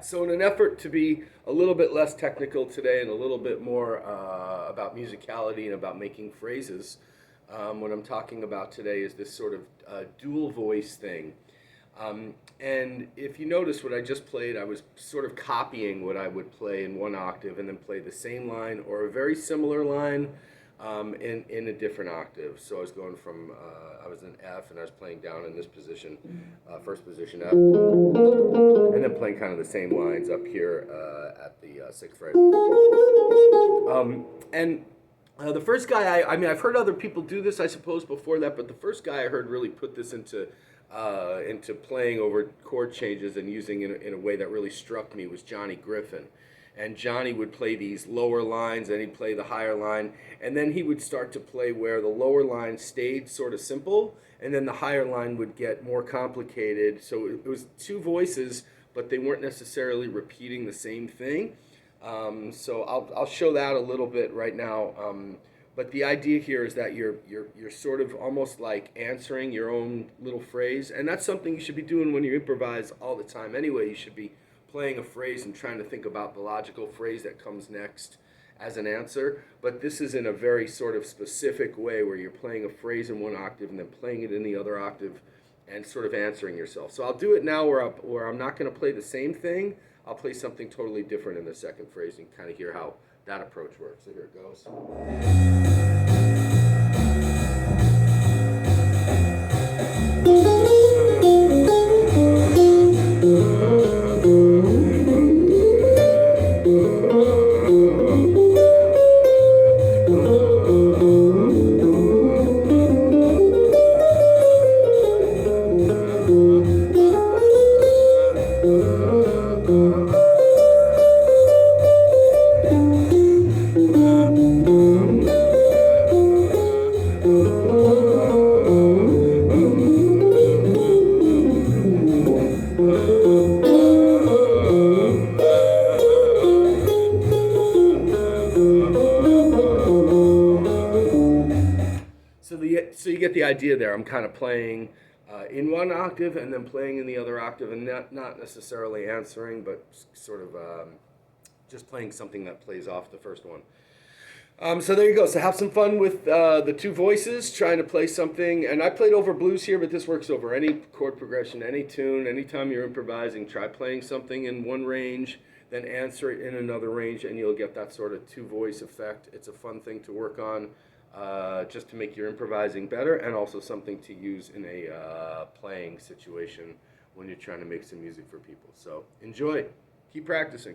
So in an effort to be a little bit less technical today and a little bit more about musicality and about making phrases, what I'm talking about today is this sort of dual voice thing. And if you notice what I just played, I was sort of copying what I would play in one octave and then play the same line or a very similar line in a different octave. So I was going from, I was in F and I was playing down in this position, first position F, and then playing kind of the same lines up here at the sixth fret. The first guy, I mean, I've heard other people do this, I suppose, before that, but the first guy I heard really put this into playing over chord changes and using it in a way that really struck me was Johnny Griffin. And Johnny would play these lower lines, and he'd play the higher line, and then he would start to play where the lower line stayed sort of simple, and then the higher line would get more complicated. So it was two voices, but they weren't necessarily repeating the same thing. So I'll show that a little bit right now. But the idea here is that you're sort of almost like answering your own little phrase, and that's something you should be doing when you improvise all the time. Anyway, you should be playing a phrase and trying to think about the logical phrase that comes next as an answer. But this is in a very sort of specific way where you're playing a phrase in one octave and then playing it in the other octave and sort of answering yourself. So I'll do it now where I'm not going to play the same thing. I'll play something totally different in the second phrase and kind of hear how that approach works. So here it goes. So you get the idea there. I'm kind of playing in one octave and then playing in the other octave, and not necessarily answering, but sort of just playing something that plays off the first one. So there you go. So have some fun with the two voices, trying to play something. And I played over blues here, but this works over any chord progression, any tune. Anytime you're improvising, try playing something in one range, then answer it in another range, and you'll get that sort of two-voice effect. It's a fun thing to work on. Just to make your improvising better, and also something to use in a playing situation when you're trying to make some music for people. So enjoy. Keep practicing.